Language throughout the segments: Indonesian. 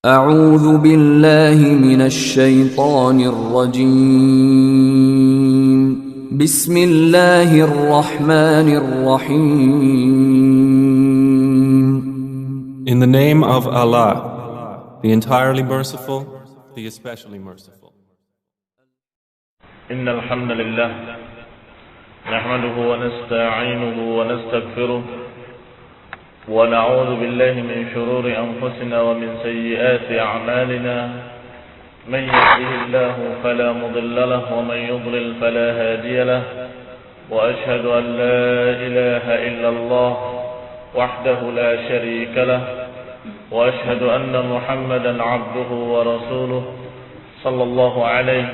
أعوذ بالله من الشيطان الرجيم بسم الله الرحمن الرحيم In the name of Allah, the entirely merciful, the especially merciful. إن الحمد لله نحمده ونستعينه ونستغفره ونعوذ بالله من شرور أنفسنا ومن سيئات أعمالنا من يهده الله فلا مضل له ومن يضلل فلا هادي له وأشهد أن لا إله إلا الله وحده لا شريك له وأشهد أن محمدا عبده ورسوله صلى الله عليه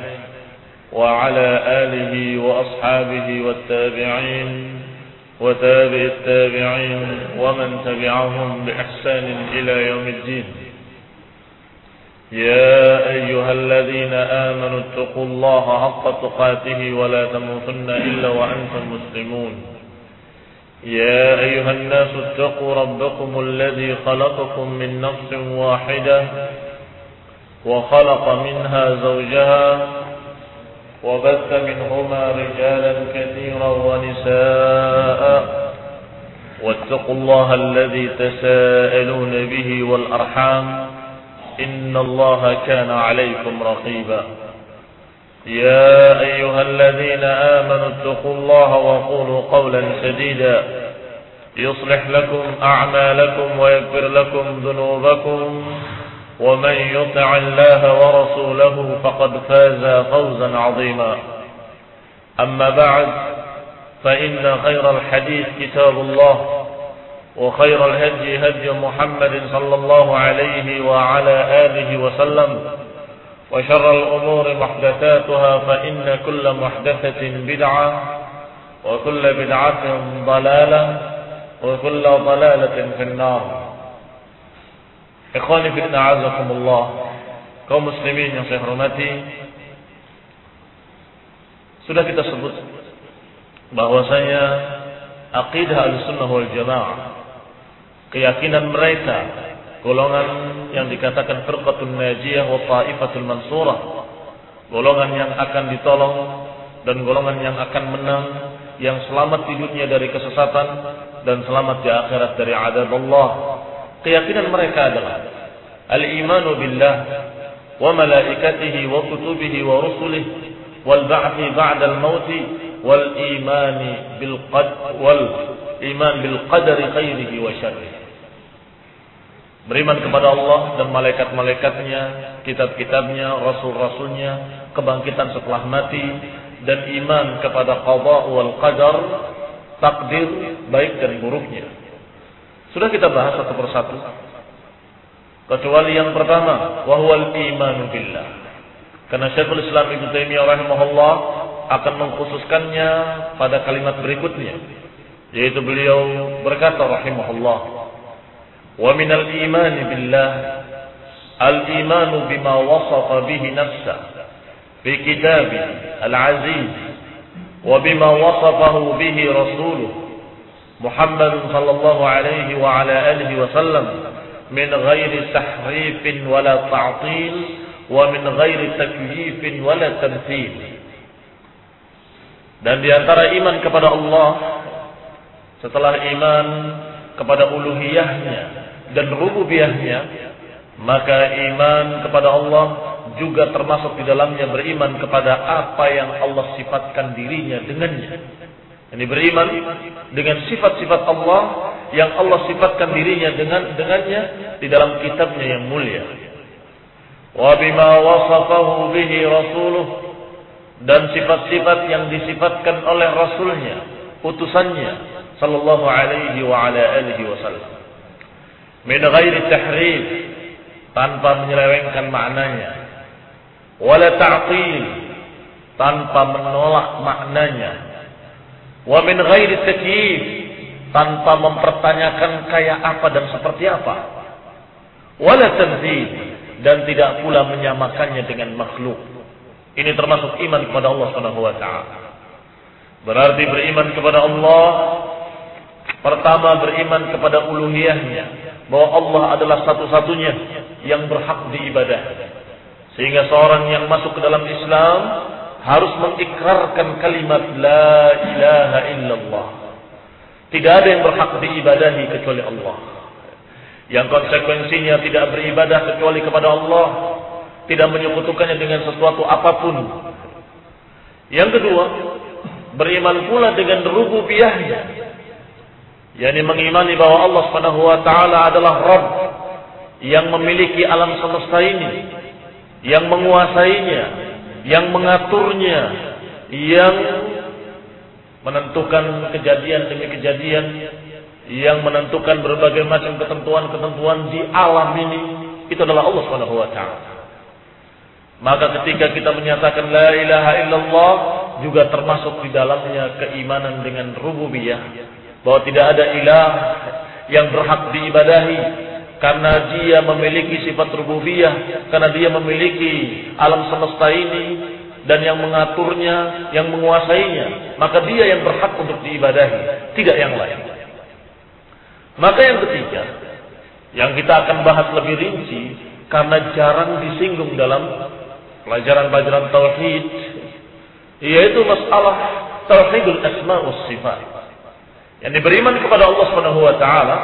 وعلى آله وأصحابه والتابعين وتابع التابعين ومن تبعهم بإحسان إلى يوم الدين. يا أيها الذين آمنوا اتقوا الله حق تقاته ولا تموتن إلا وأنتم مسلمون. يا أيها الناس اتقوا ربكم الذي خلقكم من نفس واحدة وخلق منها زوجها وبث منهما رجالا كثيرا ونساء واتقوا الله الذي تساءلون به والأرحام إن الله كان عليكم رقيبا. يا أيها الذين آمنوا اتقوا الله وقولوا قولا سديدا يصلح لكم أعمالكم ويغفر لكم ذنوبكم ومن يطع الله ورسوله فقد فاز فوزا عظيما. أما بعد فإن خير الحديث كتاب الله وخير الهدي هدي محمد صلى الله عليه وعلى آله وسلم وشر الأمور محدثاتها فإن كل محدثة بدعة وكل بدعة ضلالة وكل ضلالة في النار. Ikhwani fillah a'azakumullah, kaum muslimin yang saya hormati, sudah kita sebut bahwasanya aqidah Ahlussunnah wal Jamaah, keyakinan mereka, golongan yang dikatakan firqatun najiyah wa ta'ifatul mansurah, golongan yang akan ditolong dan golongan yang akan menang, yang selamat di dunia dari kesesatan dan selamat di akhirat dari azab Allah. Keyakinan mereka adalah al-imanu billah wa malaikatihi wa kutubihi wa rusulihi wal ba'thi ba'da al-maut wal iman bil qadari khairihi wa syarrihi. Beriman kepada Allah dan malaikat-malaikatnya, kitab-kitabnya, rasul-rasulnya, kebangkitan setelah mati, dan iman kepada qada wal qadar, takdir baik dan buruknya. Sudah kita bahas satu persatu, kecuali yang pertama, wa huwal imanu billah. Karena Syekhul Islam Ibnu Taimiyah rahimahullah akan mengkhususkannya pada kalimat berikutnya, yaitu beliau berkata rahimahullah, wa minal imani billah al-imanu bima wasafa bihi nafsa fi kitabihi al-aziz wa bima wasafahu bihi rasuluh Muhammad sallallahu alaihi wa ala alihi wa sallam min ghairi tahrifin wala ta'til wa min ghairi takyifin wala tamthil. Dan di antara iman kepada Allah, setelah iman kepada uluhiyahnya dan rububiyahnya, maka iman kepada Allah juga termasuk di dalamnya beriman kepada apa yang Allah sifatkan dirinya dengannya. Ini beriman dengan sifat-sifat Allah yang Allah sifatkan dirinya dengannya di dalam kitabnya yang mulia. Wa bima wasafahu bihi rasuluh, dan sifat-sifat yang disifatkan oleh rasulnya, utusannya sallallahu alaihi wa ala alihi wasallam. Min ghairi tahrif, tanpa menyelewengkan maknanya. Wala ta'til, tanpa menolak maknanya. Wa min ghairi takyif, tanpa mempertanyakan kayak apa dan seperti apa. Wala tamthil, dan tidak pula menyamakannya dengan makhluk. Ini termasuk iman kepada Allah Subhanahu wa taala. Berarti beriman kepada Allah, pertama beriman kepada uluhiyahnya, bahwa Allah adalah satu-satunya yang berhak diibadahi. Sehingga seorang yang masuk ke dalam Islam harus mengikrarkan kalimat la ilaha illallah. Tidak ada yang berhak diibadahi kecuali Allah. Yang konsekuensinya tidak beribadah kecuali kepada Allah, tidak menyekutukannya dengan sesuatu apapun. Yang kedua, beriman pula dengan rububiyahnya, yakni mengimani bahwa Allah Subhanahu wa taala adalah Rabb yang memiliki alam semesta ini, yang menguasainya, yang mengaturnya, yang menentukan kejadian demi kejadian, yang menentukan berbagai macam ketentuan-ketentuan di alam ini. Itu adalah Allah Subhanahu wa taala. Maka ketika kita menyatakan la ilaha illallah, juga termasuk di dalamnya keimanan dengan rububiyah, bahwa tidak ada ilah yang berhak diibadahi karena dia memiliki sifat rububiyah, karena dia memiliki alam semesta ini dan yang mengaturnya, yang menguasainya, maka dia yang berhak untuk diibadahi, tidak yang lain. Maka yang ketiga, yang kita akan bahas lebih rinci karena jarang disinggung dalam pelajaran-pelajaran tauhid, yaitu masalah tauhidul asma was sifat. Yang beriman kepada Allah Subhanahu wa taala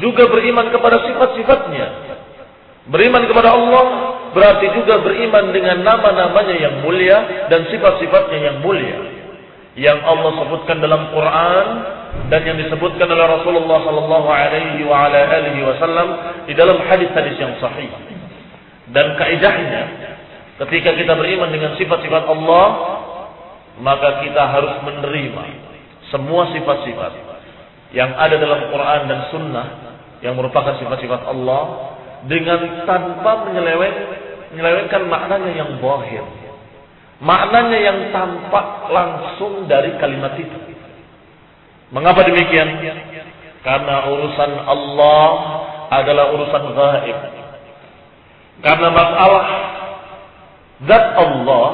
juga beriman kepada sifat-sifatnya. Beriman kepada Allah berarti juga beriman dengan nama-namanya yang mulia dan sifat-sifatnya yang mulia, yang Allah sebutkan dalam Quran dan yang disebutkan oleh Rasulullah sallallahu alaihi wasallam di dalam hadis-hadis yang sahih. Dan kaidahnya, ketika kita beriman dengan sifat-sifat Allah, maka kita harus menerima semua sifat-sifat yang ada dalam Quran dan Sunnah yang merupakan sifat-sifat Allah dengan tanpa menyelewengkan maknanya yang zahir, maknanya yang tampak langsung dari kalimat itu. Mengapa demikian? Karena urusan Allah adalah urusan gaib. Karena masalah zat Allah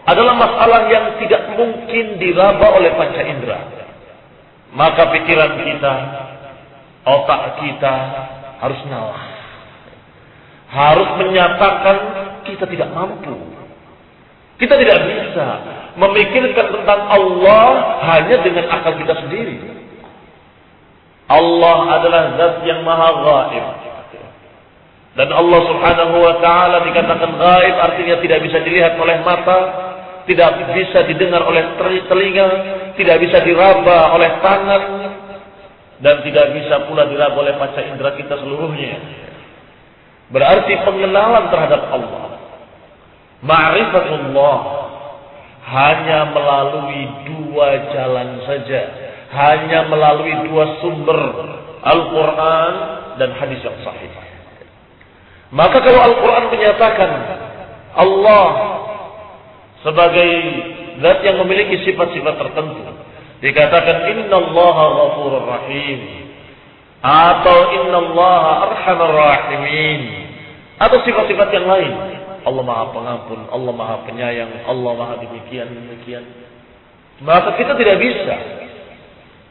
adalah masalah yang tidak mungkin diraba oleh panca indera. Maka pikiran kita, otak kita harus ngalah. Harus menyatakan kita tidak mampu. Kita tidak bisa memikirkan tentang Allah hanya dengan akal kita sendiri. Allah adalah zat yang maha gaib. Dan Allah Subhanahu wa taala dikatakan gaib, artinya tidak bisa dilihat oleh mata, tidak bisa didengar oleh telinga, tidak bisa diraba oleh tangan, dan tidak bisa pula diraba oleh panca indera kita seluruhnya. Berarti pengenalan terhadap Allah, ma'rifatullah, hanya melalui dua jalan saja, hanya melalui dua sumber, Al-Quran dan hadis yang sahih. Maka kalau Al-Quran menyatakan Allah sebagai zat yang memiliki sifat-sifat tertentu, dikatakan innallaha ghafurur rahim, atau innallaha arhamar rahimin, atau sifat-sifat yang lain, Allah maha pengampun, Allah maha penyayang, Allah maha demikian. Maka kita tidak bisa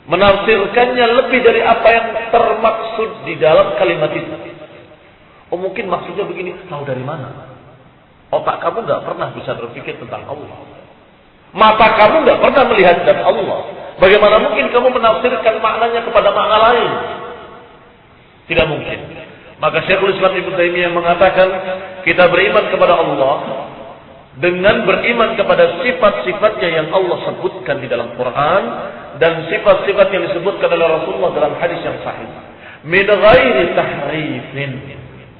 menafsirkannya lebih dari apa yang termaksud di dalam kalimat itu. Oh, mungkin maksudnya begini, tahu dari mana? Otak kamu nggak pernah bisa berpikir tentang Allah. Mata kamu nggak pernah melihat zat Allah. Bagaimana mungkin kamu menafsirkan maknanya kepada makna lain? Tidak mungkin. Maka Syekhul Islam Ibnu Taimiyah mengatakan, kita beriman kepada Allah dengan beriman kepada sifat-sifatnya yang Allah sebutkan di dalam Quran dan sifat-sifat yang disebutkan oleh Rasulullah dalam hadis yang sahih. Min ghairi tahrifin,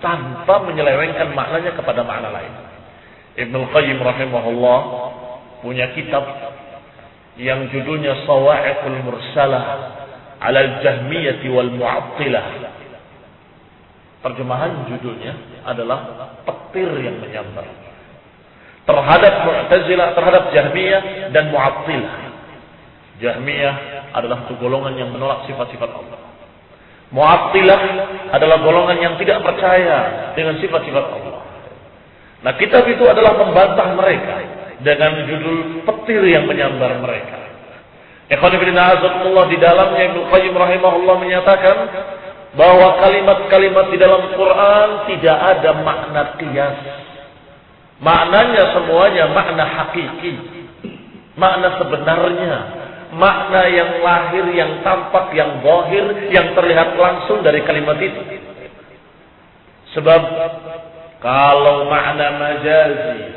tanpa menyelewengkan maknanya kepada makna lain. Ibnu Qayyim rahimahullah punya kitab yang judulnya Sawa'iqul Mursalah 'ala al-Jahmiyah wal Mu'attilah. Terjemahan judulnya adalah petir yang menyambar terhadap Mu'tazilah, terhadap Jahmiyah dan Mu'attilah. Jahmiyah adalah satu golongan yang menolak sifat-sifat Allah. Mu'attilah adalah golongan yang tidak percaya dengan sifat-sifat Allah. Nah, kitab itu adalah membantah mereka dengan judul petir yang menyambar mereka. Ikhwan fillah azakumullah, di dalamnya Ibnu Qayyim rahimahullah menyatakan bahwa kalimat-kalimat di dalam Quran tidak ada makna qiyas. Maknanya semuanya makna hakiki, makna sebenarnya, makna yang lahir, yang tampak, yang zahir, yang terlihat langsung dari kalimat itu. Sebab kalau makna majazi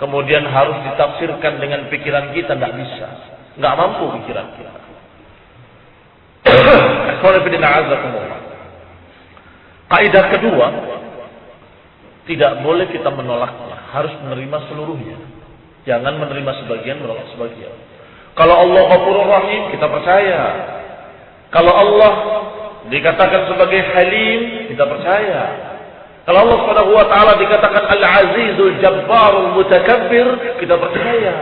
kemudian harus ditafsirkan dengan pikiran kita, tidak bisa, nggak mampu pikiran kita. Kaidah kedua, tidak boleh kita menolaknya, harus menerima seluruhnya. Jangan menerima sebagian, menolak sebagian. Kalau Allah Ghafurur Rahim, kita percaya. Kalau Allah dikatakan sebagai Halim, kita percaya. Kalau Allah Subhanahu wa taala dikatakan Al-Azizul Jabbarul Mutakabbir, kita percaya.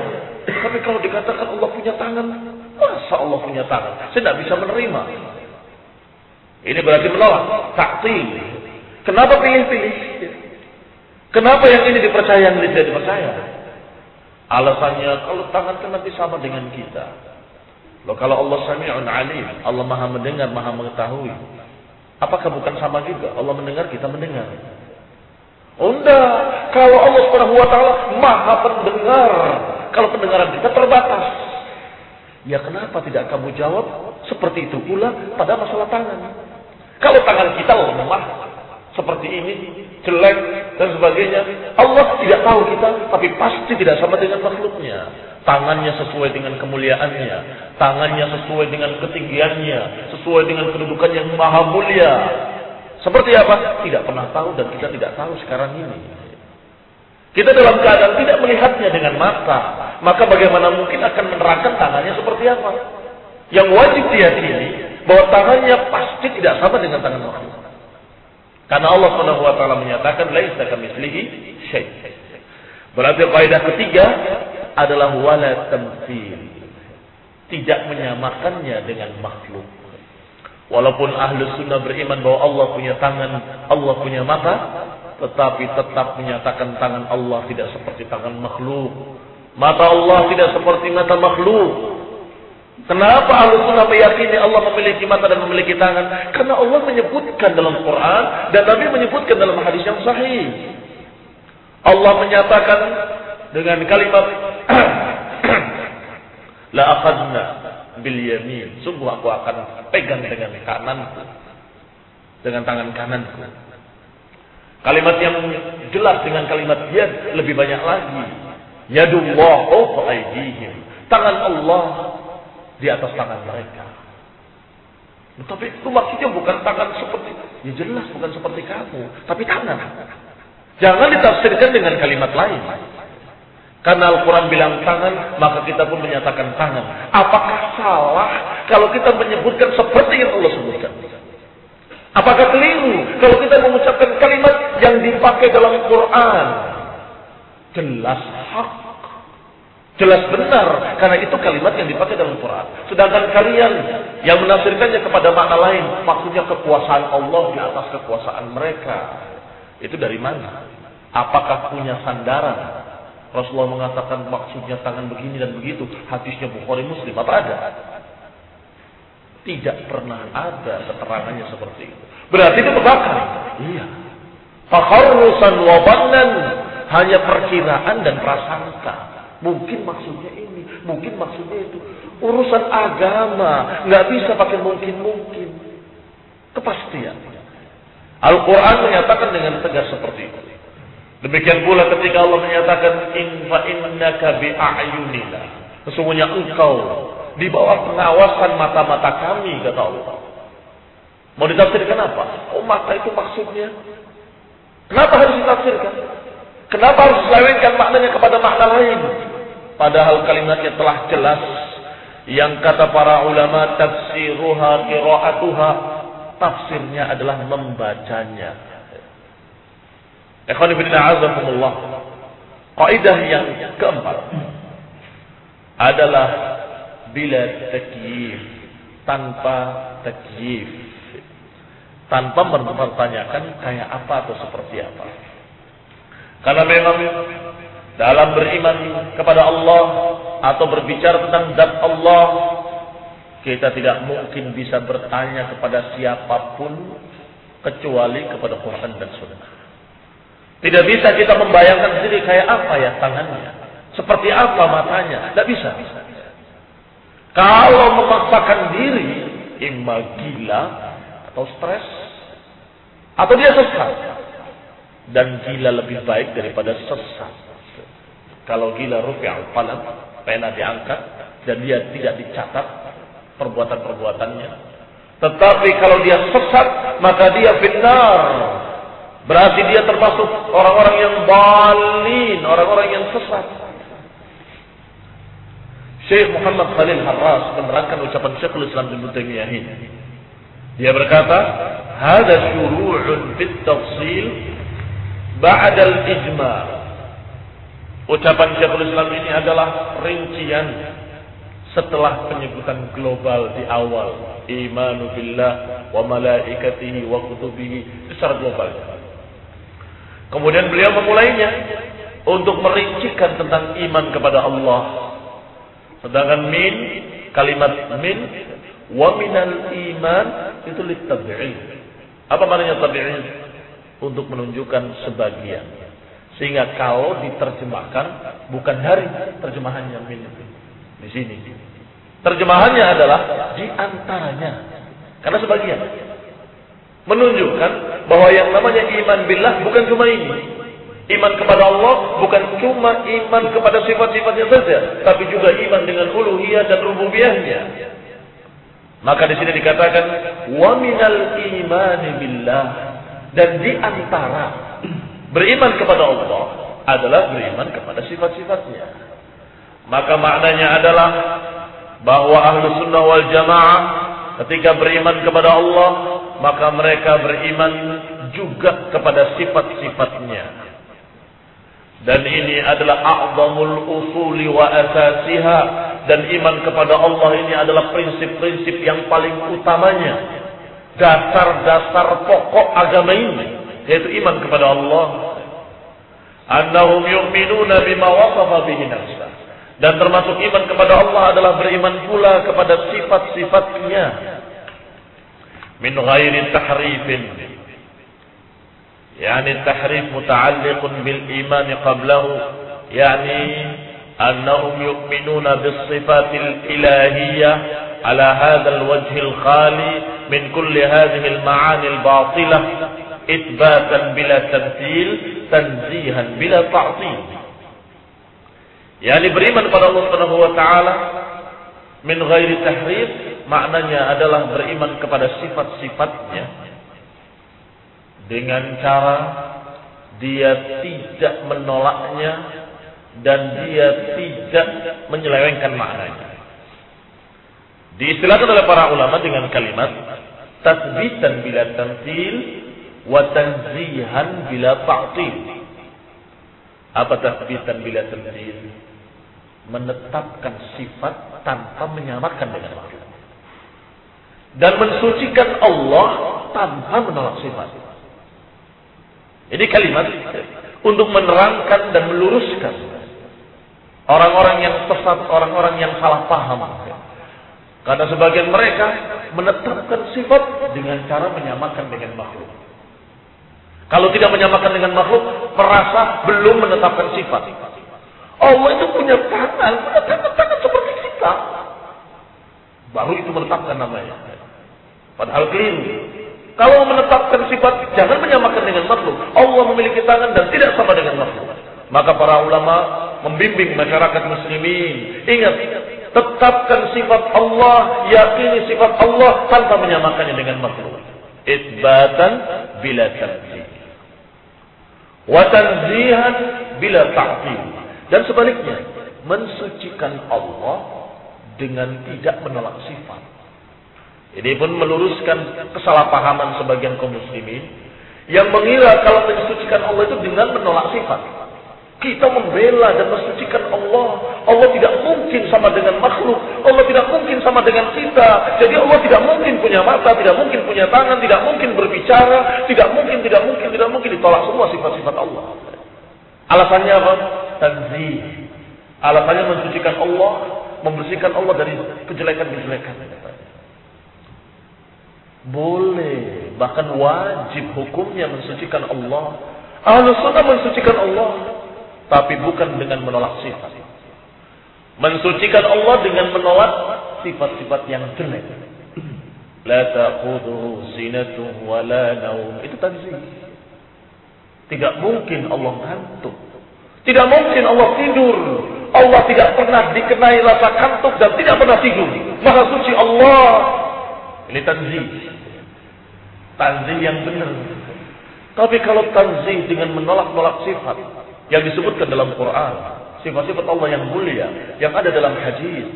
Tapi kalau dikatakan Allah punya tangan, masa Allah punya tangan? Saya tidak bisa menerima. Ini berarti menolak, ta'til. Kenapa pilih-pilih? Kenapa yang ini dipercaya, yang ini tidak dipercaya? Alasannya, kalau tangan kan nanti sama dengan kita. Loh, kalau Allah Sami'un Alim, Allah Maha mendengar, Maha mengetahui. Apakah bukan sama juga? Allah mendengar, kita mendengar. Oh enggak, kalau Allah Subhanahu wa taala Maha pendengar, kalau pendengaran kita terbatas. Ya kenapa tidak kamu jawab seperti itu pula pada masalah tangan? Kalau tangan kita lemah seperti ini, jelek dan sebagainya, Allah tidak tahu kita, tapi pasti tidak sama dengan makhluknya. Tangannya sesuai dengan kemuliaannya, tangannya sesuai dengan ketinggiannya, sesuai dengan kedudukan yang maha mulia. Seperti apa? Tidak pernah tahu, dan kita tidak tahu sekarang ini. Kita dalam keadaan tidak melihatnya dengan mata, maka bagaimana mungkin akan menerangkan tangannya seperti apa? Yang wajib diyakini bahwa tangannya pasti tidak sama dengan tangan makhluk. Karena Allah Subhanahu wa taala menyatakan laisa kamitslihi syai'. Berarti kaidah ketiga adalah wala tamtsil. Tidak menyamakannya dengan makhluk. Walaupun ahlu sunnah beriman bahwa Allah punya tangan, Allah punya mata, tetapi tetap menyatakan tangan Allah tidak seperti tangan makhluk. Mata Allah tidak seperti mata makhluk. Kenapa ahlu sunnah meyakini Allah memiliki mata dan memiliki tangan? Karena Allah menyebutkan dalam Quran dan Nabi menyebutkan dalam hadis yang sahih. Allah menyatakan dengan kalimat la akhadna bil yamin, sungguh aku akan pegang dengan kananku, dengan tangan kananku. Kalimat yang jelas dengan kalimat yad lebih banyak lagi. Yadullah fawqa aydihim, tangan Allah di atas tangan mereka. Tapi itu maksudnya bukan tangan seperti, ya jelas bukan seperti kamu, tapi tangan. Jangan ditafsirkan dengan kalimat lain. Karena Al-Quran bilang tangan, maka kita pun menyatakan tangan. Apakah salah kalau kita menyebutkan seperti yang Allah sebutkan? Apakah keliru kalau kita mengucapkan kalimat yang dipakai dalam Quran? Jelas hak, jelas benar, karena itu kalimat yang dipakai dalam Quran. Sedangkan kalian yang menafsirkannya kepada makna lain, maksudnya kekuasaan Allah di atas kekuasaan mereka. Itu dari mana? Apakah punya sandaran? Rasulullah mengatakan maksudnya tangan begini dan begitu. Hadisnya Bukhari Muslim. Apa ada? Tidak pernah ada keterangannya seperti itu. Berarti itu tebakan. Iya. Fakharrusan wa dhannan, hanya perkiraan dan prasangka. Mungkin maksudnya ini, mungkin maksudnya itu. Urusan agama nggak bisa pakai mungkin-mungkin. Kepastian. Al-Quran menyatakan dengan tegas seperti itu. Demikian pula ketika Allah menyatakan fa innaka bi a'yunina, sesungguhnya engkau di bawah pengawasan mata-mata kami, kata Allah. Mau ditafsirkan apa? Oh, mata itu maksudnya. Kenapa harus ditafsirkan? Kenapa harus diselewengkan maknanya kepada makna lain? Padahal kalimatnya telah jelas. Yang kata para ulama tafsiruha qira'atuha, tafsirnya adalah membacanya. Ikhwan fillah azakumullah. Kaidah yang keempat adalah bila takyif, tanpa takyif, tanpa mempertanyakan kayak apa atau seperti apa. Karena memang dalam beriman kepada Allah atau berbicara tentang zat Allah, Kita tidak mungkin bisa bertanya kepada siapapun kecuali kepada Quran dan Sunnah. Tidak bisa kita membayangkan sendiri kayak apa ya tangannya, seperti apa matanya. Tidak bisa. Kalau memaksakan diri, imma gila atau stres, atau dia sesat. Dan gila lebih baik daripada sesat. Kalau gila rufi'al qalam, pena diangkat dan dia tidak dicatat perbuatan-perbuatannya. Tetapi kalau dia sesat, maka dia finnar. Berarti dia termasuk orang-orang yang balin, orang-orang yang sesat. Syekh Muhammad Khalil Harras menerangkan ucapan Syekhul Islam Ibnu Taimiyah ini. Dia berkata, "Hada syuru'un fit tafsil ba'da al-ijma'." Ucapan Syekhul Islam ini adalah rincian setelah penyebutan global di awal. Imanu billah wa malaikatihi wa kutubihi secara global. Kemudian beliau memulainya untuk merincikan tentang iman kepada Allah. Sedangkan kalimat min wa minal iman itu litab'id. Apa maknanya tabi'id? Untuk menunjukkan sebagian. Sehingga kalau diterjemahkan bukan dari terjemahannya min di sini. Terjemahannya adalah di antaranya. Karena sebagian menunjukkan bahwa yang namanya iman billah bukan cuma ini. Iman kepada Allah bukan cuma iman kepada sifat-sifatnya saja, tapi juga iman dengan uluhiyah dan rububiyahnya. Maka di sini dikatakan wa minal imani billah, dan di antara beriman kepada Allah adalah beriman kepada sifat-sifatnya. Maka maknanya adalah bahwa ahlu sunnah wal jamaah ketika beriman kepada Allah, maka mereka beriman juga kepada sifat-sifatnya. Dan ini adalah a'zamul usuli wa asasiha. Dan iman kepada Allah ini adalah prinsip-prinsip yang paling utamanya. Dasar-dasar pokok agama ini, yaitu iman kepada Allah. Annahum yu'minuna bima wasafa bihi nafsah. Dan termasuk iman kepada Allah adalah beriman pula kepada sifat-sifatnya. Min ghairi tahrifin. يعني التحريف متعلق بالإيمان قبله يعني أنهم يؤمنون بالصفات الإلهية على هذا الوجه الخالي من كل هذه المعاني الباطلة إثباتا بلا تمثيل تنزيها بلا تعطيل. يعني beriman kepada Allah Subhanahu wa taala min ghairi tahrif, maknanya adalah beriman kepada sifat-sifatnya dengan cara dia tidak menolaknya dan dia tidak menyelewengkan maknanya. Diistilahkan oleh para ulama dengan kalimat tatsbitan bila tamtsil wa tanzihan bila ta'til. Apa tatsbitan bila tamtsil? Menetapkan sifat tanpa menyamakan dengan makhluk. Dan mensucikan Allah tanpa menolak sifat. Ini kalimat untuk menerangkan dan meluruskan orang-orang yang sesat, orang-orang yang salah paham. Karena sebagian mereka menetapkan sifat dengan cara menyamakan dengan makhluk. Kalau tidak menyamakan dengan makhluk, merasa belum menetapkan sifat. Allah itu punya tangan seperti kita. Baru itu menetapkan namanya. Padahal keliru. Kalau menetapkan sifat, jangan menyamakan dengan makhluk. Allah memiliki tangan dan tidak sama dengan makhluk. Maka para ulama membimbing masyarakat muslimin. Ingat, tetapkan sifat Allah, yakini sifat Allah tanpa menyamakannya dengan makhluk. Itsbatan bila tamthil. Wa tanzihan bila ta'til. Dan sebaliknya, mensucikan Allah dengan tidak menolak sifat. Ini pun meluruskan kesalahpahaman sebagian kaum muslimin yang mengira kalau mensucikan Allah itu dengan menolak sifat. Kita membela dan mensucikan Allah. Allah tidak mungkin sama dengan makhluk. Allah tidak mungkin sama dengan kita. Jadi Allah tidak mungkin punya mata, tidak mungkin punya tangan, tidak mungkin berbicara, tidak mungkin ditolak semua sifat-sifat Allah. Alasannya apa? Tanzih. Alasannya mensucikan Allah membersihkan Allah dari kejelekan-kejelekan. Boleh, bahkan wajib hukumnya mensucikan Allah. Ahlus sunnah mensucikan Allah, tapi bukan dengan menolak sifat. Mensucikan Allah dengan menolak sifat-sifat yang jelek. La ta'khudhuhu sinatun wa la naum. Itu tanzih. Tidak mungkin Allah ngantuk. Tidak mungkin Allah tidur. Allah tidak pernah dikenai rasa kantuk dan tidak pernah tidur. Maha suci Allah. Ini tanzih. Tanzih yang benar. Tapi kalau tanzih dengan menolak-nolak sifat yang disebutkan dalam Quran, sifat-sifat Allah yang mulia yang ada dalam hadis,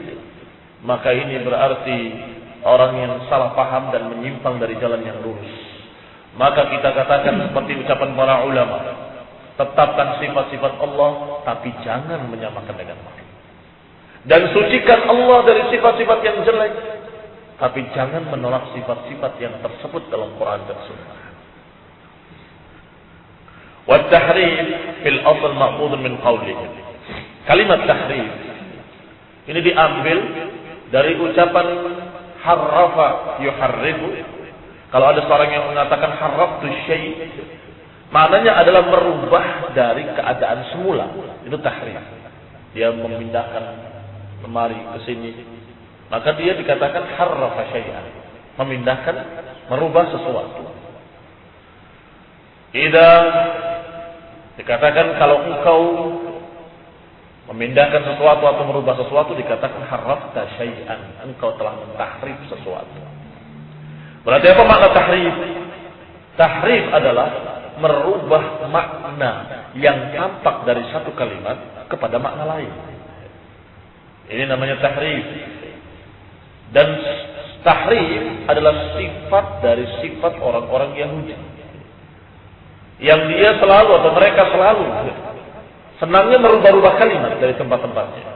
maka ini berarti orang yang salah paham dan menyimpang dari jalan yang lurus. Maka kita katakan seperti ucapan para ulama, tetapkan sifat-sifat Allah, tapi jangan menyamakan dengan makhluk. Dan sucikan Allah dari sifat-sifat yang jelek, tapi jangan menolak sifat-sifat yang tersebut dalam Quran dan Sunnah. Wa tahrif fil asl ma'khudun min qawlihi. Kalimat tahrif ini diambil dari ucapan harrafa yuharrifu. Kalau ada seorang yang mengatakan harraftu syai', maknanya adalah merubah dari keadaan semula. Itu tahrif. Dia memindahkan lemari ke sini. Maka dia dikatakan harrafa syai'an. Memindahkan, merubah sesuatu. Idza dikatakan kalau engkau memindahkan sesuatu atau merubah sesuatu, dikatakan harrafta syai'an. Engkau telah mentahrif sesuatu. Berarti apa makna tahrif? Tahrif adalah merubah makna yang tampak dari satu kalimat kepada makna lain. Ini namanya tahrif. Dan tahrif adalah sifat dari sifat orang-orang Yahudi. Yang dia selalu atau mereka selalu senangnya merubah-rubah kalimat dari tempat-tempatnya.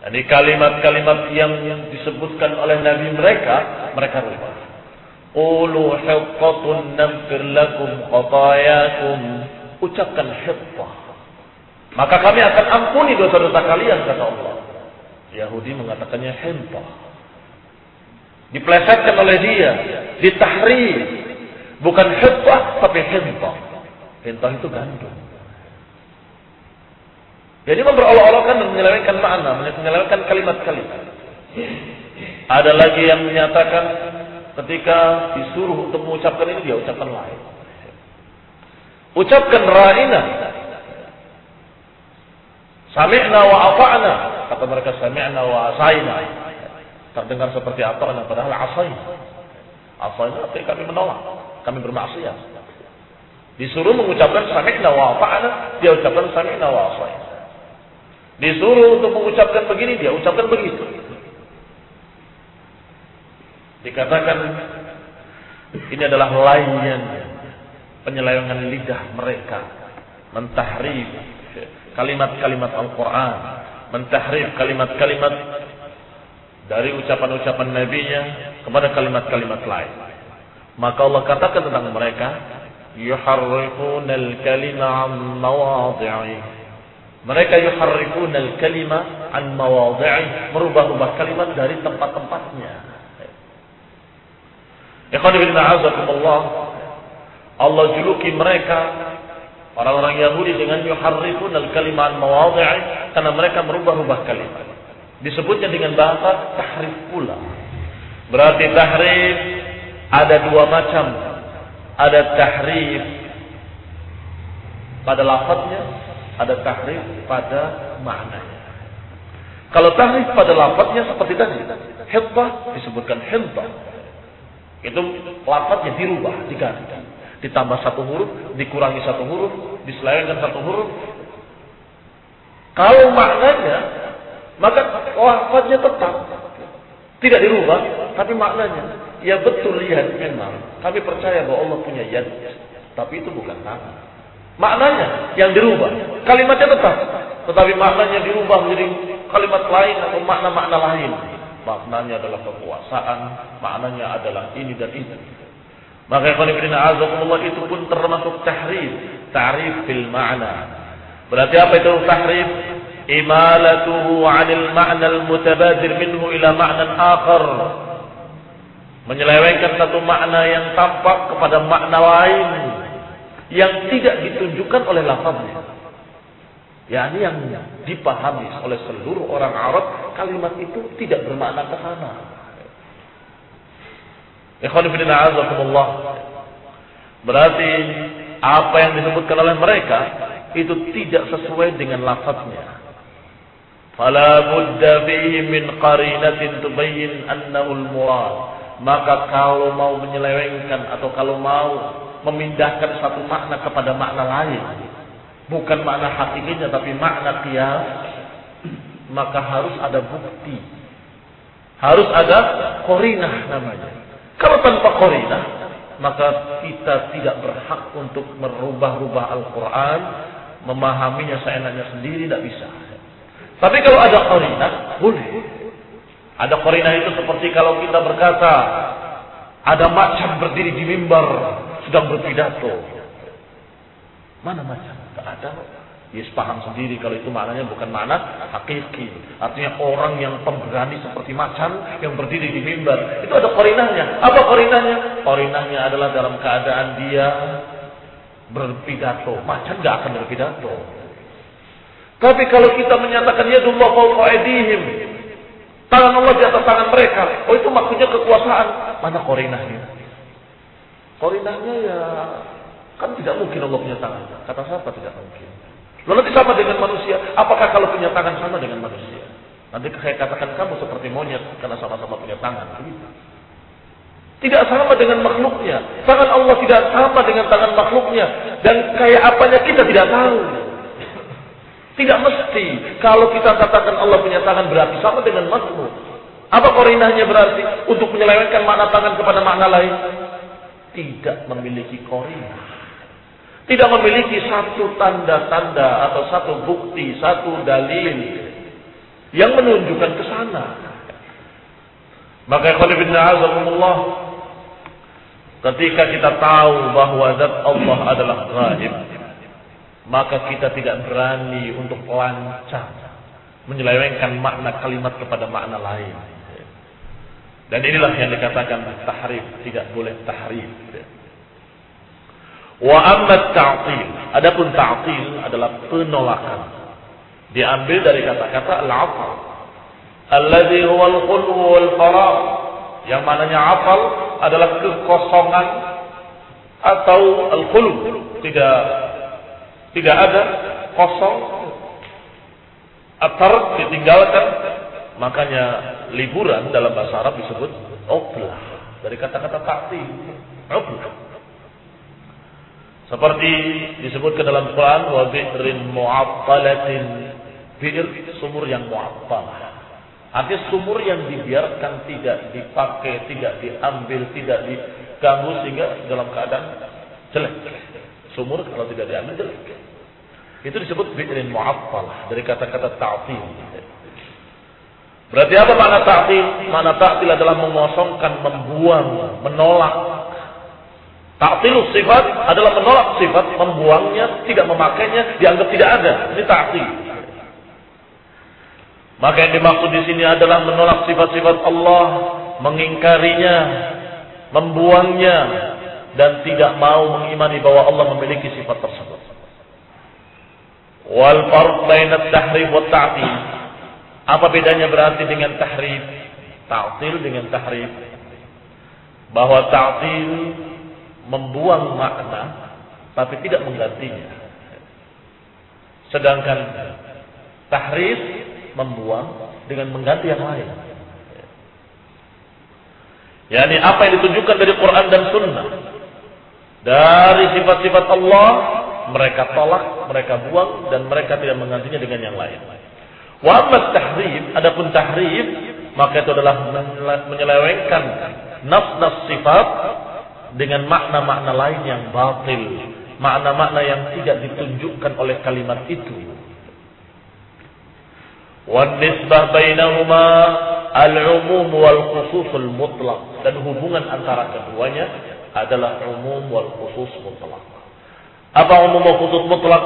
Jadi kalimat-kalimat yang disebutkan oleh Nabi mereka rubah. Qulu hiqqatun naghfir lakum khatayakum. Ucapkan hiqqah, maka kami akan ampuni dosa-dosa kalian, kata Allah. Yahudi mengatakannya hiqqah. Diplesetkan oleh dia, ditahrif. Bukan hiqqah tapi hiqqah. Hiqqah itu gandum. Jadi memperolok-olokkan dan menyelewengkan makna, menyelewengkan kalimat-kalimat. Ada lagi yang menyatakan ketika disuruh untuk mengucapkan ini, dia ucapkan lain. Ucapkan ra'ina. Sami'na wa ata'na. Kata mereka sami'na wa asayna. Terdengar seperti ata'na, padahal asayna. Asayna artinya kami menolak, kami bermaksiat. Disuruh mengucapkan sami'na wa ata'na, dia ucapkan sami'na wa asayna. Disuruh untuk mengucapkan begini, dia ucapkan begitu. Dikatakan ini adalah layan, penyelewengan lidah mereka, mentahrif kalimat-kalimat Al-Quran, mentahrif kalimat-kalimat dari ucapan-ucapan nabinya kepada kalimat-kalimat lain. Maka Allah katakan tentang mereka, yuharrifunal kalima an mawadhi'i. Mereka yuharrifunal kalima an mawadhi'i, merubah-rubah kalimat dari tempat-tempatnya. Ikhwan fillah azakumullah, Allah juluki mereka orang-orang Yahudi dengan yuharrifunal kalima an mawadhi'i, karena mereka merubah-rubah kalimat. Disebutnya dengan bahasa tahrif pula. Berarti tahrif ada dua macam. Ada tahrif pada lafadznya, ada tahrif pada maknanya. Kalau tahrif pada lafadznya seperti tadi, hibbah disebutkan hibbah. Itu lafadznya dirubah, diganti. Ditambah satu huruf, dikurangi satu huruf, diselewengkan satu huruf. Kalau maknanya, maka lafadznya tetap tidak dirubah, tapi maknanya, ya betul ya memang. Kami percaya bahwa Allah punya yad, tapi itu bukan tangan. Maknanya yang dirubah, kalimatnya tetap, tetapi maknanya dirubah menjadi kalimat lain atau makna-makna lain. Maknanya adalah kekuasaan, maknanya adalah ini dan itu. Maka ikhwan fillah azakumullah, itu pun termasuk tahrif, ta'rif fil ma'na. Berarti apa itu tahrif? imalatuhu 'anil ma'na al-mutabadir minhu ila ma'nan akhar. Menyelewengkan satu makna yang tampak kepada makna lain yang tidak ditunjukkan oleh lafaznya. yakni yang dipahami oleh seluruh orang Arab, kalimat itu tidak bermakna ke sana. Ikhwan fillah azakumullah. Berarti apa yang disebutkan oleh mereka itu tidak sesuai dengan lafaznya. Fala budda fihi min qarinatin tubayyin annahu al-murad. Maka kalau mau menyelewengkan atau kalau mau memindahkan satu makna kepada makna lain, bukan makna hakikinya tapi makna qiyas, maka harus ada bukti. Harus ada qarinah namanya. Kalau tanpa qarinah, maka kita tidak berhak untuk merubah-rubah Al-Quran, memahaminya seenaknya sendiri, tidak bisa. Tapi kalau ada qarinah, boleh. Ada qarinah itu seperti kalau kita berkata, ada macan berdiri di mimbar, sedang berpidato. Mana macan? Tak ada. Yes, paham sendiri kalau itu maknanya bukan makna hakiki. Artinya orang yang pemberani seperti macan yang berdiri di mimbar. Itu ada qarinahnya. Apa qarinahnya? Qarinahnya adalah dalam keadaan dia berpidato. Macan tidak akan berpidato. Tapi kalau kita menyatakan yadullah fawqa aydihim, tangan Allah di atas tangan mereka, oh itu maksudnya kekuasaan. Mana qarinahnya? Qarinahnya ya kan tidak mungkin Allah punya tangan. Kata siapa tidak mungkin? Lalu nanti sama dengan manusia. Apakah kalau punya tangan sama dengan manusia? Nanti saya katakan kamu seperti monyet karena sama-sama punya tangan. Tidak sama dengan makhluknya. Tangan Allah tidak sama dengan tangan makhluknya. Dan kayak apanya kita tidak tahu. Tidak mesti. Kalau kita katakan Allah punya tangan berarti sama dengan makhluk. Apa qarinahnya berarti? Untuk menyelewengkan makna tangan kepada makna lain. Tidak memiliki qarinah. Tidak memiliki satu tanda-tanda atau satu bukti, satu dalil yang menunjukkan ke sana. Maka azakumullah, ketika kita tahu bahwa zat Allah adalah ghaib, maka kita tidak berani untuk lancang menyelewengkan makna kalimat kepada makna lain. Dan inilah yang dikatakan tahrif, tidak boleh tahrif. Wa amma ta'til, adapun ta'til adalah penolakan. Diambil dari kata-kata al-'atal, alladzi huwa al-khulw wal faragh, yang maknanya afal adalah kekosongan atau al-khulw, tidak ada, kosong, atar ditinggalkan. Makanya liburan dalam bahasa Arab disebut ublah, dari kata-kata ta'til, ublah. Seperti disebutkan dalam Quran, wa bi'rin mu'attalatin, bi'r sumur yang mu'attalah. Artinya sumur yang dibiarkan, tidak dipakai, tidak diambil, tidak diganggu sehingga dalam keadaan jelek. Sumur kalau tidak diambil jelek. Itu disebut bi'rin mu'attalah, dari kata-kata ta'til. Berarti apa makna ta'til? Makna ta'til adalah mengosongkan, membuang, menolak. Ta'tilus sifat adalah menolak sifat, membuangnya, tidak memakainya, dianggap tidak ada. Ini ta'til. Maka yang dimaksud di sini adalah menolak sifat-sifat Allah, mengingkarinya, membuangnya, dan tidak mau mengimani bahwa Allah memiliki sifat tersebut. Wal farq baina at-tahrif wa at-ta'til. Apa bedanya berarti dengan tahrif? Ta'til dengan tahrif. Bahwa ta'til membuang makna tapi tidak menggantinya. Sedangkan tahrif membuang dengan mengganti yang lain. Yani apa yang ditunjukkan dari Quran dan Sunnah, dari sifat-sifat Allah, mereka tolak, mereka buang, dan mereka tidak menggantinya dengan yang lain. Wa amma tahrif, adapun tahrif, maka itu adalah menyelewengkan nas-nas sifat dengan makna-makna lain yang batil, makna-makna yang tidak ditunjukkan oleh kalimat itu. Wan nisbah bainahuma al-umum wal khususul mutlaq, dan hubungan antara keduanya adalah umum wal khusus mutlaq. Apa umum wal khusus mutlaq?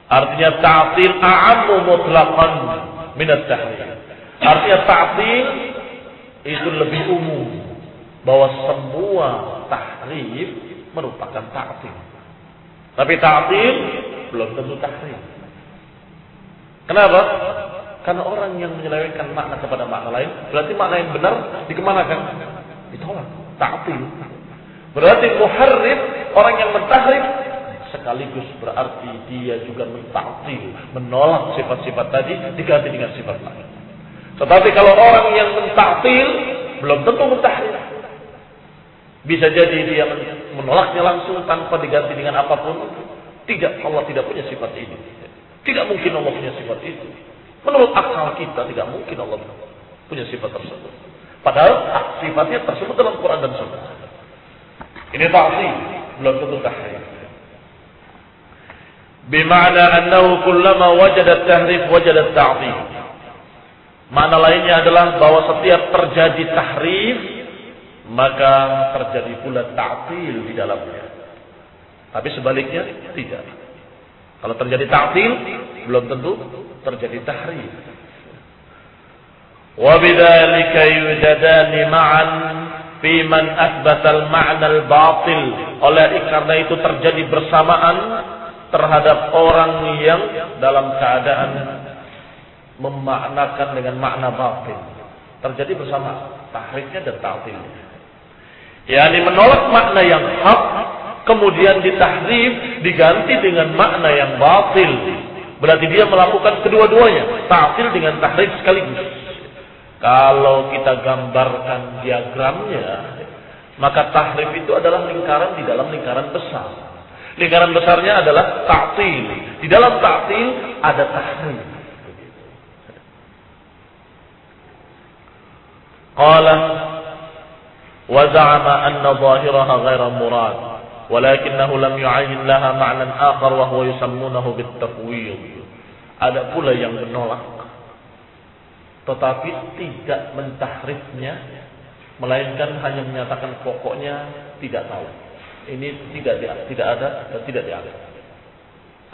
Artinya ta'til a'ammu mutlaqan min at-tahrif. Artinya ta'til itu lebih umum, bahwa semua tahrif merupakan ta'til. Tapi ta'til belum tentu tahrif. Kenapa? Karena orang yang menyelewengkan makna kepada makna lain, berarti makna yang benar dikemanakan? Ditolak. Ta'til. Berarti muharrif, orang yang mentahrif, sekaligus berarti dia juga mentaktil, menolak sifat-sifat tadi diganti dengan sifat lain. Tetapi kalau orang yang mentaktil belum tentu mentahrif. Bisa jadi dia menolaknya langsung tanpa diganti dengan apapun. Tidak, Allah tidak punya sifat ini. Tidak mungkin Allah punya sifat itu. Menurut akal kita tidak mungkin Allah punya sifat tersebut. Padahal sifatnya tersebut dalam Quran dan Sunnah. Ini ta'til, belum tentu tahrif. Bima'na annahu kullama wajada tahrif wajada ta'til. Makna lainnya adalah bahwa setiap terjadi tahrif maka terjadi pula ta'til di dalamnya. Tapi sebaliknya tidak. Kalau terjadi ta'til belum tentu terjadi tahrif. Wa bidzalika yujadani ma'an fi man athbata al-ma'na al-batil. Oleh karena itu terjadi bersamaan terhadap orang yang dalam keadaan memaknakan dengan makna batil. Terjadi bersama tahrifnya dan ta'tilnya. yakni menolak makna yang hak kemudian ditahrif diganti dengan makna yang batil. Berarti dia melakukan kedua-duanya, ta'til dengan tahrif sekaligus. Kalau kita gambarkan diagramnya, maka tahrif itu adalah lingkaran di dalam lingkaran besar. Lingkaran besarnya adalah ta'til. Di dalam ta'til ada tahrif. Qala wa za'ama anna zahiraha ghaira murad walakinahu lam yu'ayyin laha ma'nan akhar wa huwa yusammunahu bit-tafwid. Ada pula yang menolak tetapi tidak mentahrifnya, melainkan hanya menyatakan pokoknya tidak tahu. Ini tidak ada dan tidak dianggap.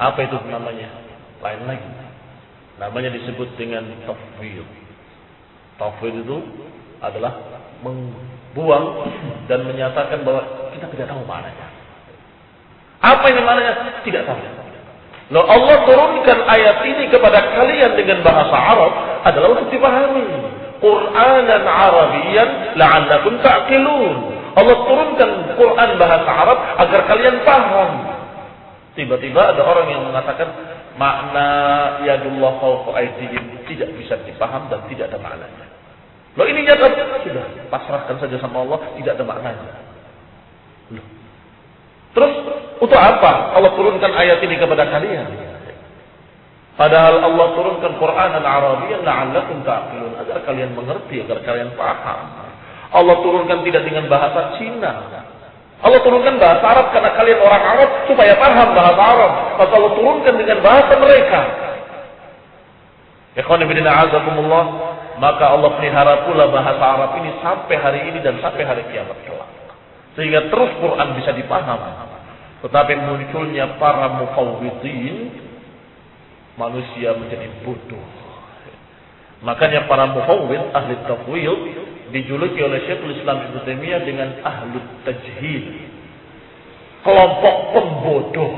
Apa itu namanya? Lain lagi. Namanya disebut dengan tafwid. Tafwid itu adalah membuang dan menyatakan bahwa kita tidak tahu maknanya. Apa ini maknanya? Tidak tahu. Loh, Allah turunkan ayat ini kepada kalian dengan bahasa Arab adalah untuk dipahami. Qur'anan Arabiyyan la'allakum ta'qilun. Allah turunkan Quran bahasa Arab agar kalian paham. Tiba-tiba ada orang yang mengatakan makna yadullah fawqa aydihim tidak bisa dipaham dan tidak ada maknanya. Loh, ini nyata sudah pasrahkan saja sama Allah, tidak ada maknanya. Loh. Terus untuk apa Allah turunkan ayat ini kepada kalian? Padahal Allah turunkan Qur'anan Arabiyyan la'allakum ta'qilun agar kalian mengerti, agar kalian paham. Allah turunkan tidak dengan bahasa Cina. Allah turunkan bahasa Arab karena kalian orang Arab supaya paham bahasa Arab. Maka Allah turunkan dengan bahasa mereka. Ikhwan fillah a'azakumullah, maka Allah pelihara pula bahasa Arab ini sampai hari ini dan sampai hari kiamat kelak. Sehingga terus Quran bisa dipahami. Tetapi munculnya para mufawwidin, manusia menjadi bodoh. Makanya para mufawwid, ahli tafwid, dijuluki oleh Syekhul Islam Ibnu Taimiyah dengan ahli tajhil. Kelompok pembodoh.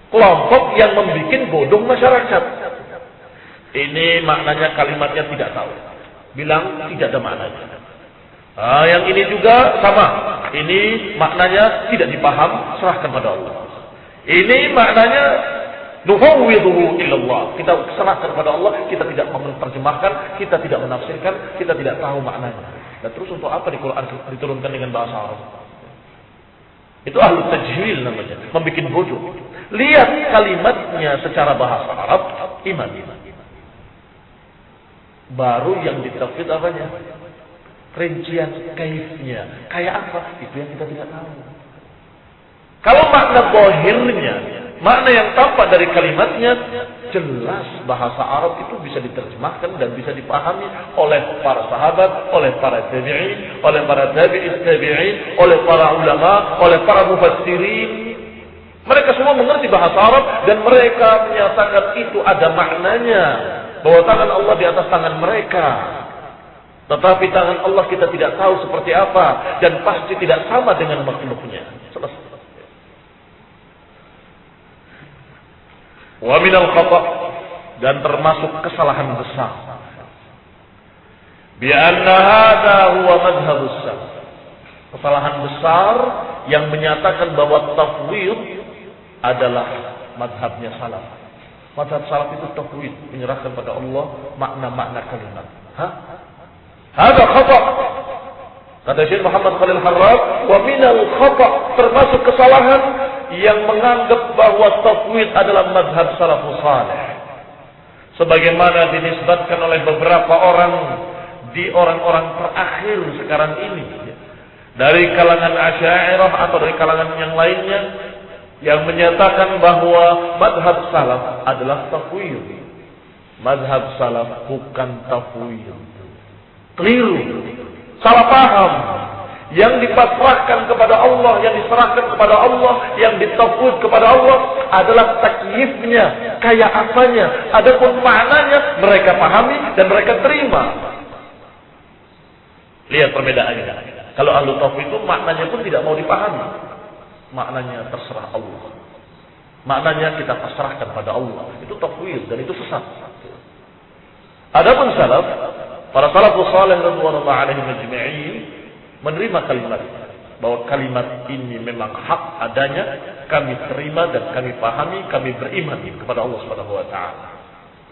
Kelompok yang membuat bodoh masyarakat. Ini maknanya kalimatnya tidak tahu. Bilang tidak ada maknanya. Yang ini juga sama. Ini maknanya tidak dipaham, serahkan pada Allah. Ini maknanya nufawwidhu ilallah. Kita serahkan kepada Allah, kita tidak menerjemahkan, kita tidak menafsirkan, kita tidak tahu maknanya. Dan terus untuk apa di Quran diturunkan dengan bahasa Arab? Itu ahlu tajhil namanya, membuat bodoh. Lihat kalimatnya secara bahasa Arab, iman. Baru yang ditafsir apanya? Rincian kaifnya. Kayak apa? Itu yang kita tidak tahu. Kalau makna zahirnya, makna yang tampak dari kalimatnya, jelas bahasa Arab itu bisa diterjemahkan dan bisa dipahami oleh para sahabat, oleh para tabi'in, oleh para tabi'in, oleh para ulama, oleh para mufassirin. Mereka semua mengerti bahasa Arab dan mereka menyatakan itu ada maknanya, bahwa tangan Allah di atas tangan mereka. Tetapi tangan Allah kita tidak tahu seperti apa dan pasti tidak sama dengan makhluknya. Selesai. Wa minal khata', dan termasuk kesalahan besar. Bi anna hadza huwa madhhabus salaf. Kesalahan besar yang menyatakan bahwa tafwid adalah madhabnya salaf. Madhab salaf itu tafwid, menyerahkan pada Allah makna-makna kalimat. Hadza khata'. Kata Syekh Muhammad Khalil Harrab, wa minal khata', termasuk kesalahan yang menganggap bahwa tafwid adalah madhab salafus salih. Sebagaimana dinisbatkan oleh beberapa orang di orang-orang terakhir sekarang ini, dari kalangan Asy'ariyah atau dari kalangan yang lainnya, yang menyatakan bahwa madhab salaf adalah tafwid. Madhab salaf bukan tafwid. Keliru, salah paham. Yang dipasrahkan kepada Allah, yang diserahkan kepada Allah, yang ditafwid kepada Allah adalah takyifnya, kayak apanya. Adapun maknanya mereka pahami dan mereka terima. Lihat perbedaannya. Kalau ahlu tafwid itu maknanya pun tidak mau dipahami. Maknanya terserah Allah. Maknanya kita pasrahkan pada Allah. Itu tafwid dan itu sesat. Adapun salaf, para salafus salih radhiyallahu alaihim ajma'in, menerima kalimat bahwa kalimat ini memang hak adanya, kami terima dan kami pahami, kami beriman kepada Allah Subhanahu wa taala.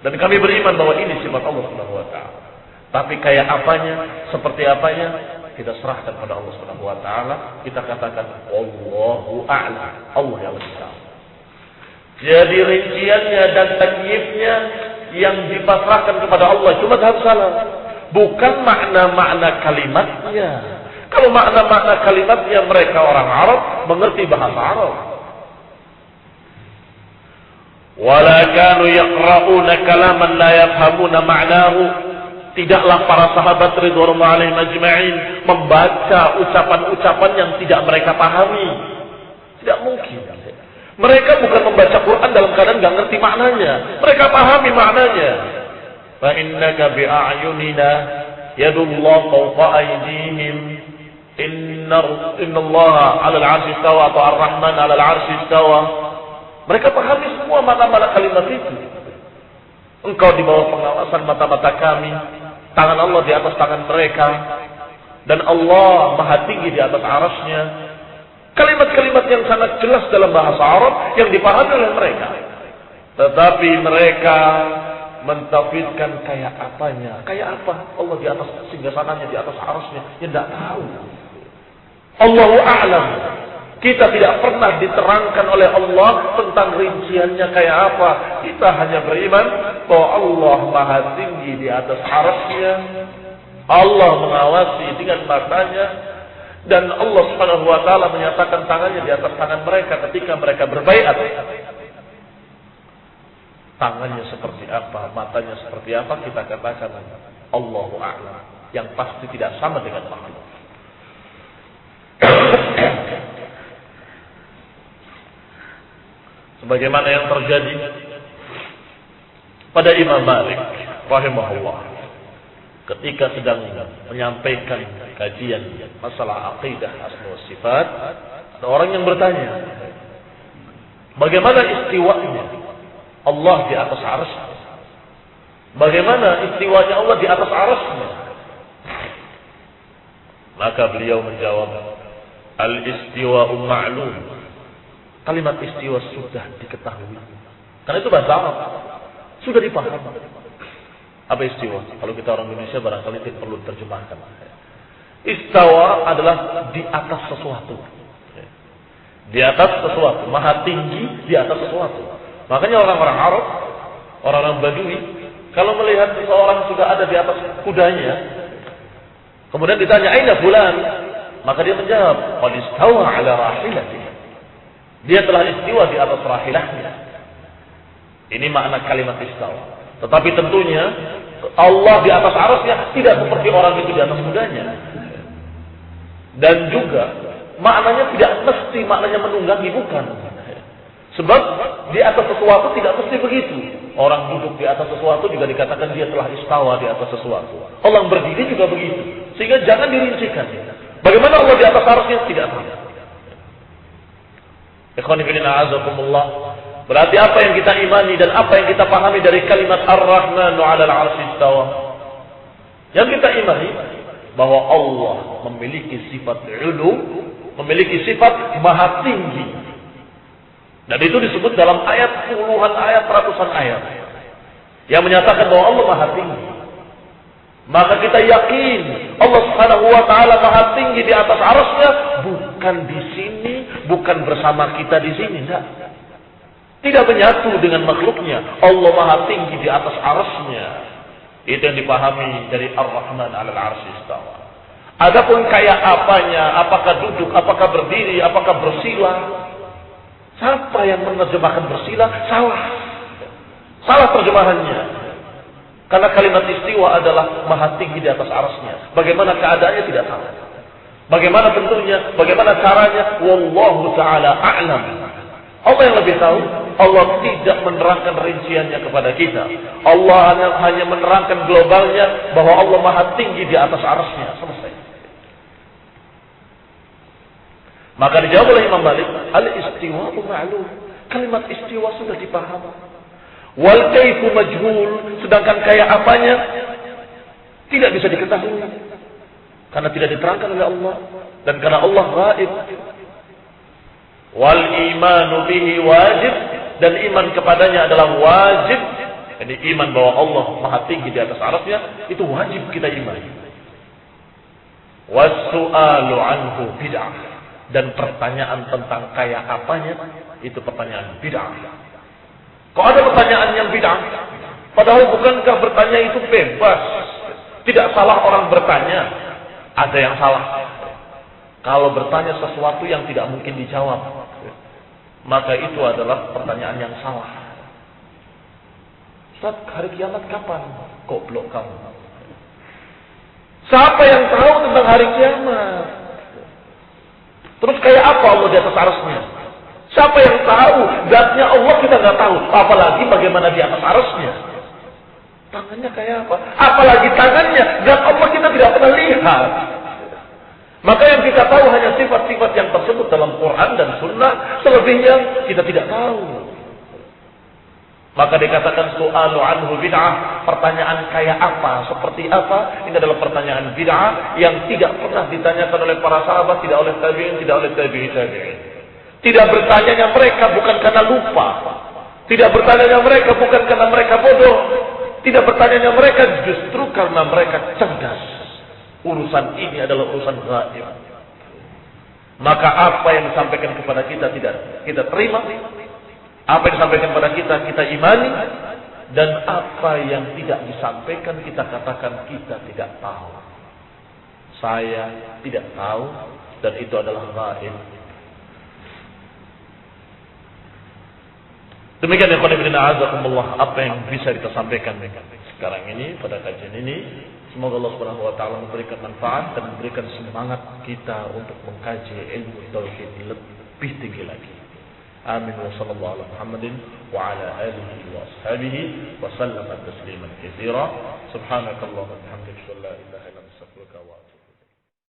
Dan kami beriman bahwa ini sifat Allah Subhanahu wa taala. Tapi kayak apanya, seperti apanya, kita serahkan pada Allah Subhanahu wa taala. Kita katakan Allahu a'lam, Allah yang lebih tahu. Jadi rinciannya dan takyifnya yang dipasrahkan kepada Allah itu madhab salaf, bukan makna-makna kalimatnya. Kalau makna-makna kalimatnya mereka orang Arab mengerti bahasa Arab. Wala kanu yaqra'una kalaman la yafhamuna ma'nahu. Tidaklah para sahabat ridwanullahi alaihim ajma'in membaca ucapan-ucapan yang tidak mereka pahami. Tidak mungkin. Mereka bukan membaca Quran dalam keadaan enggak ngerti maknanya. Mereka pahami maknanya. Fa innaka bi a'yunina yadullahu fawqa aydihim. Innallaha 'alal 'arsy istawa atau Ar-Rahman 'alal 'arsy istawa. Mereka pahami semua makna-makna kalimat itu. Engkau di bawah pengawasan mata-mata kami, tangan Allah di atas tangan mereka, dan Allah Maha tinggi di atas arasnya. Kalimat-kalimat yang sangat jelas dalam bahasa Arab yang dipahami oleh mereka. Tetapi mereka mentafidkan kayak apanya. Kayak apa? Allah di atas singgasananya, di atas arasnya. Ya tidak tahu. Allahu a'lam. Kita tidak pernah diterangkan oleh Allah tentang rinciannya kayak apa. Kita hanya beriman bahwa Allah Maha tinggi di atas arasnya. Allah mengawasi dengan matanya. Dan Allah Subhanahu wa taala menyatakan tangannya di atas tangan mereka ketika mereka berbaiat. Tangannya seperti apa, matanya seperti apa, kita katakan Allahu a'lam, yang pasti tidak sama dengan makhluk. Sebagaimana yang terjadi pada Imam Malik rahimahullah ketika sedang menyampaikan kajian masalah aqidah asma wa sifat, ada orang yang bertanya, bagaimana istiwanya Allah di atas arasnya? Bagaimana istiwanya Allah di atas arasnya? Maka beliau menjawab, al-istiwa'u ma'lum. Kalimat istiwa sudah diketahui. Karena itu bahasa Arab. Sudah dipahami. Apa istiwa? Kalau kita orang Indonesia barangkali tidak perlu diterjemahkan. Istawa adalah di atas sesuatu. Di atas sesuatu. Maha tinggi di atas sesuatu. Makanya orang-orang Arab, orang-orang Badui, kalau melihat seseorang sudah ada di atas kudanya, kemudian ditanya, aina fulan? Maka dia menjawab, qad istawa ala rahilatihi. Dia telah istiwa di atas rahilahnya. Ini makna kalimat istawa. Tetapi tentunya Allah di atas arasnya tidak seperti orang itu di atas kudanya. Dan juga maknanya tidak mesti maknanya menunggangi, bukan. Sebab di atas sesuatu tidak mesti begitu. Orang duduk di atas sesuatu juga dikatakan dia telah istawa di atas sesuatu. Orang berdiri juga begitu. Sehingga jangan dirincikan. Bagaimana Allah di atas arsy tidak tahu. Ikhwani fillah a'azakumullah. Berarti apa yang kita imani dan apa yang kita pahami dari kalimat Ar-Rahmanu 'alal 'arsy istawa. Yang kita imani bahwa Allah memiliki sifat ulu, memiliki sifat maha tinggi. Dan itu disebut dalam ayat puluhan ayat, ratusan ayat yang menyatakan bahwa Allah maha tinggi. Maka kita yakin Allah Subhanahu wa taala maha tinggi di atas arsy-Nya, bukan di sini, bukan bersama kita di sini, enggak. Tidak menyatu dengan makhluknya. Allah maha tinggi di atas arsy-Nya. Itu yang dipahami dari Ar-Rahman 'alal 'arsy istawa. Adapun kayak apanya, apakah duduk, apakah berdiri, apakah bersila, siapa yang menerjemahkan bersila salah. Salah terjemahannya. Karena kalimat istiwa adalah maha tinggi di atas arsy-Nya. Bagaimana keadaannya tidak tahu. Bagaimana bentuknya, bagaimana caranya, wallahu taala a'lam. Allah yang lebih tahu. Allah tidak menerangkan rinciannya kepada kita. Allah hanya menerangkan globalnya bahwa Allah maha tinggi di atas arsy-Nya. Selesai. Maka dijawab oleh Imam Malik, al-istiwa'u ma'lum. Kalimat istiwa sudah dipahami. Wal kaifu majhul, sedangkan kayak apanya tidak bisa diketahui. Karena tidak diterangkan oleh Allah dan karena Allah ghaib. Wal imanu bihi wajib, dan iman kepadanya adalah wajib. Jadi iman bahwa Allah maha tinggi di atas arsy-Nya itu wajib kita imani. Was-su'alu anhu bid'ah, dan pertanyaan tentang kayak apanya itu pertanyaan bid'ah. Kok ada pertanyaan yang bid'ah? Padahal bukankah bertanya itu bebas? Tidak salah orang bertanya. Ada yang salah. Kalau bertanya sesuatu yang tidak mungkin dijawab, maka itu adalah pertanyaan yang salah. Ustaz, hari kiamat kapan? Goblok kamu. Siapa yang tahu tentang hari kiamat? Terus kayak apa Allah di atas arsy-Nya? Siapa yang tahu? Zatnya Allah kita nggak tahu. Apalagi bagaimana di atas arsy-Nya. Tangannya kayak apa? Apalagi tangannya. Zat Allah kita tidak pernah lihat. Maka yang kita tahu hanya sifat-sifat yang tersebut dalam Quran dan Sunnah. Selebihnya kita tidak tahu. Maka dikatakan su'alu anhu bid'ah. Pertanyaan kayak apa? Seperti apa? Ini adalah pertanyaan bid'ah yang tidak pernah ditanyakan oleh para sahabat, tidak oleh tabi'in, tidak oleh tabi'in. Tidak bertanyanya mereka bukan karena lupa. Tidak bertanyanya mereka bukan karena mereka bodoh. Tidak bertanyanya mereka justru karena mereka cerdas. Urusan ini adalah urusan gaib. Maka apa yang disampaikan kepada kita tidak kita terima. Apa yang disampaikan kepada kita imani. Dan apa yang tidak disampaikan kita katakan kita tidak tahu. Saya tidak tahu dan itu adalah gaib. Demikian ya qul inna a'udzubillahi apa yang bisa kita sampaikan sekarang ini pada kajian ini. Semoga Allah Subhanahu wa taala memberikan manfaat dan memberikan semangat kita untuk mengkaji ilmu tauhid lebih tinggi lagi. Amin wa sallallahu ala Muhammadin wa ala alihi wa ashabihi wa sallama tasliman katsira. Subhanakallahumma wa bihamdika la ilaha illa anta astaghfiruka wa atubu